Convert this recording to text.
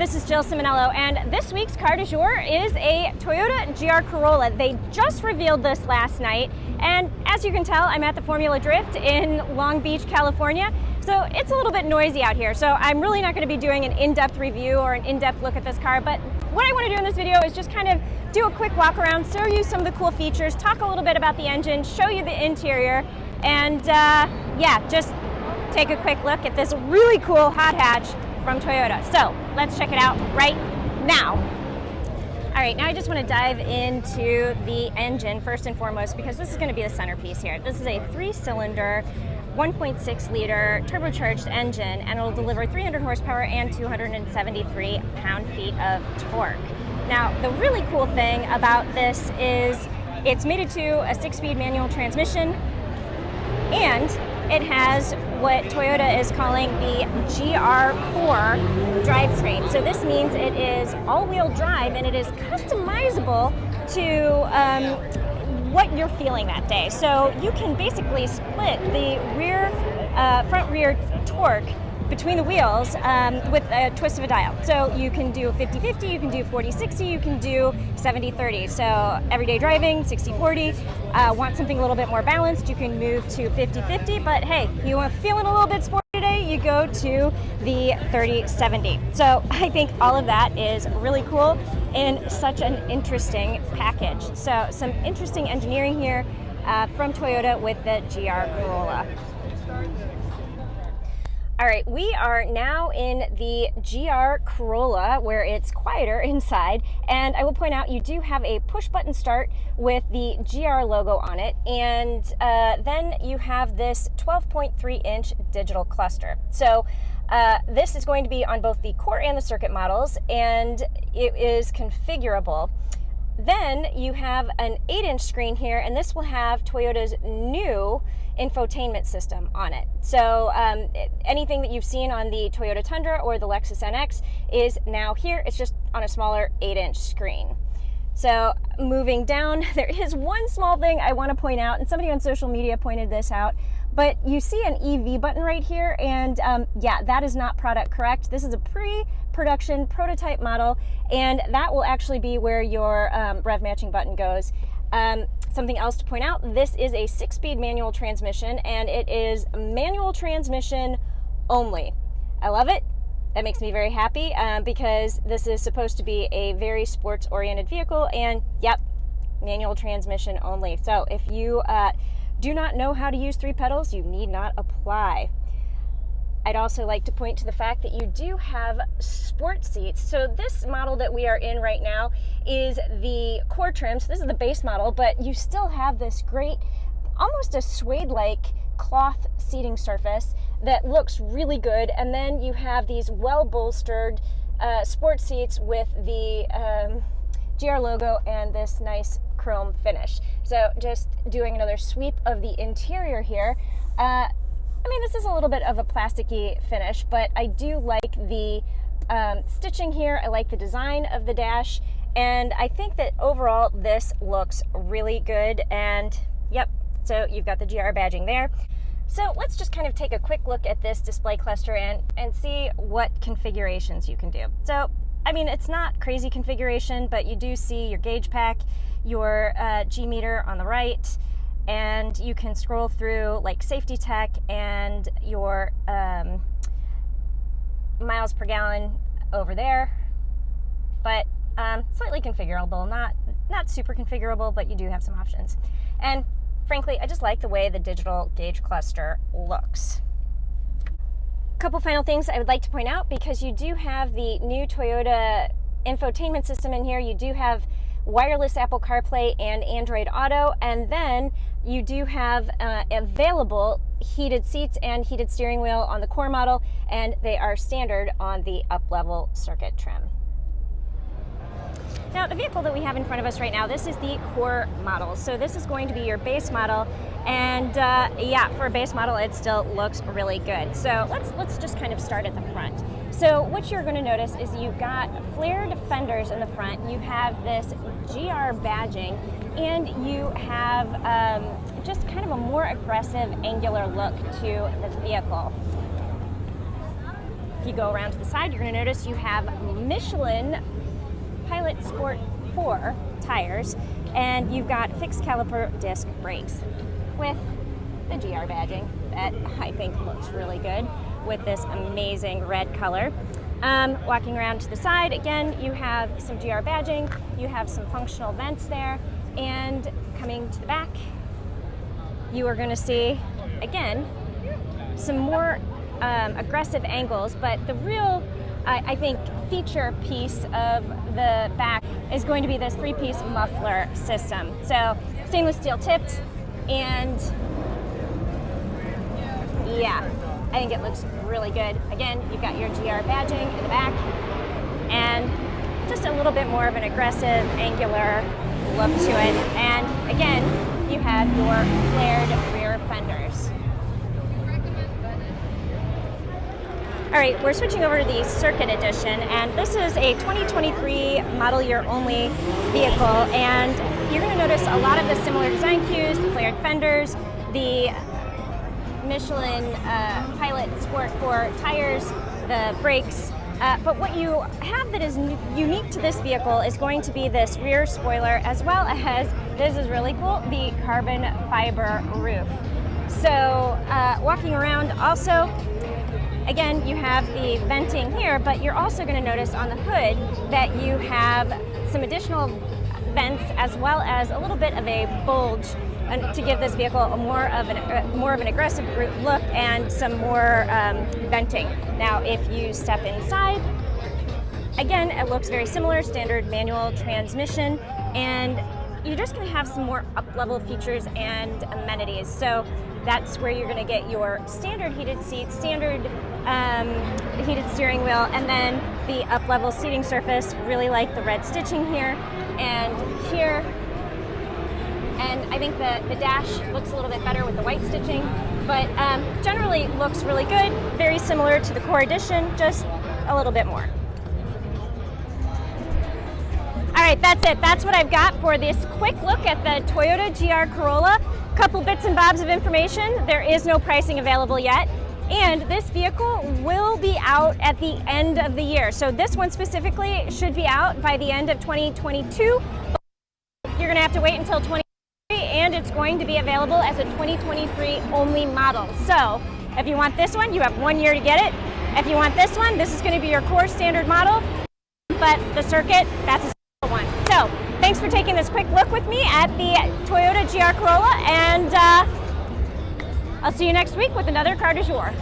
this is Jill Ciminillo, and this week's car du jour is a Toyota GR Corolla. They just revealed this last night, and as you can tell, I'm at the Formula Drift in Long Beach, California, so it's a little bit noisy out here. So I'm really not going to be doing an in-depth review or an in-depth look at this car, but what I want to do in this video is just kind of do a quick walk around, show you some of the cool features, talk a little bit about the engine, show you the interior, and yeah, just take a quick look at this really cool hot hatch from Toyota. So let's check it out right now. All right, now I just want to dive into the engine first and foremost, because this is going to be the centerpiece here. This is a 3-cylinder 1.6 liter turbocharged engine, and it will deliver 300 horsepower and 273 pound-feet of torque. Now, the really cool thing about this is it's mated to a 6-speed manual transmission, and it has what Toyota is calling the GR4 drivetrain. So this means it is all-wheel drive, and it is customizable to what you're feeling that day. So you can basically split the front-rear torque between the wheels with a twist of a dial. So you can do 50-50, you can do 40-60, you can do 70-30. So everyday driving, 60-40. Want something a little bit more balanced, you can move to 50-50, but hey, you are feeling a little bit sporty today, you go to the 30-70. So I think all of that is really cool and such an interesting package. So some interesting engineering here from Toyota with the GR Corolla. All right, we are now in the GR Corolla where it's quieter inside, and I will point out you do have a push-button start with the GR logo on it, and then you have this 12.3-inch digital cluster. So this is going to be on both the core and the circuit models, and it is configurable. Then you have an 8-inch screen here, and this will have Toyota's new infotainment system on it. So anything that you've seen on the Toyota Tundra or the Lexus NX is now here. It's just on a smaller 8-inch screen. So moving down, there is one small thing I want to point out, and somebody on social media pointed this out, but you see an EV button right here, and yeah, that is not product correct. This is a pre-production prototype model, and that will actually be where your rev matching button goes. Something else to point out, this is a 6-speed manual transmission, and it is manual transmission only. I love it. That makes me very happy because this is supposed to be a very sports-oriented vehicle, and yep, manual transmission only. So if you do not know how to use 3 pedals, you need not apply. I'd also like to point to the fact that you do have sport seats. So this model that we are in right now is the core trim. So this is the base model, but you still have this great, almost a suede-like cloth seating surface that looks really good. And then you have these well-bolstered sport seats with the GR logo and this nice chrome finish. So just doing another sweep of the interior here. I mean, this is a little bit of a plasticky finish, but I do like the stitching here. I like the design of the dash, and I think that overall this looks really good. And yep, so you've got the GR badging there. So let's just kind of take a quick look at this display cluster and see what configurations you can do. So, I mean, it's not crazy configuration, but you do see your gauge pack, your G meter on the right, and you can scroll through like safety tech and your miles per gallon over there, but slightly configurable, not super configurable, but you do have some options. And frankly, I just like the way the digital gauge cluster looks. A couple final things I would like to point out, because you do have the new Toyota infotainment system in here. You do have wireless Apple CarPlay and Android Auto, and then you do have available heated seats and heated steering wheel on the core model, and they are standard on the up-level circuit trim. Now, the vehicle that we have in front of us right now, this is the core model. So this is going to be your base model, and yeah, for a base model, it still looks really good. So let's just kind of start at the front. So what you're going to notice is you've got flared fenders in the front, you have this GR badging, and you have just kind of a more aggressive angular look to the vehicle. If you go around to the side, you're going to notice you have Michelin Pilot Sport 4 tires, and you've got fixed caliper disc brakes with the GR badging that I think looks really good with this amazing red color. Walking around to the side, again, you have some GR badging, you have some functional vents there, and coming to the back, you are going to see, again, some more aggressive angles, but the real, I think, feature piece of the back is going to be this 3-piece muffler system. So stainless steel tipped, and yeah, I think it looks really good. Again, you've got your GR badging in the back, and just a little bit more of an aggressive, angular look to it. And again, you have your flared rear fenders. All right, we're switching over to the Circuit Edition, and this is a 2023 model year only vehicle, and you're going to notice a lot of the similar design cues, the flared fenders, the Michelin Pilot Sport 4 tires, the brakes, but what you have that is unique to this vehicle is going to be this rear spoiler, as well as, this is really cool, the carbon fiber roof. So walking around also, again, you have the venting here, but you're also going to notice on the hood that you have some additional vents, as well as a little bit of a bulge to give this vehicle a more of an aggressive look and some more venting. Now, if you step inside, again, it looks very similar, standard manual transmission, and you're just going to have some more up-level features and amenities. So that's where you're going to get your standard heated seats, standard heated steering wheel, and then the up-level seating surface. Really like the red stitching here and here. And I think the dash looks a little bit better with the white stitching, but generally looks really good. Very similar to the Core Edition, just a little bit more. All right, that's it. That's what I've got for this quick look at the Toyota GR Corolla. Couple bits and bobs of information. There is no pricing available yet, and this vehicle will be out at the end of the year. So this one specifically should be out by the end of 2022. You're going to have to wait until 2023, and it's going to be available as a 2023 only model. So if you want this one, you have 1 year to get it. If you want this one, this is going to be your core standard model, but the Circuit, that's a one. So thanks for taking this quick look with me at the Toyota GR Corolla, and I'll see you next week with another car du jour.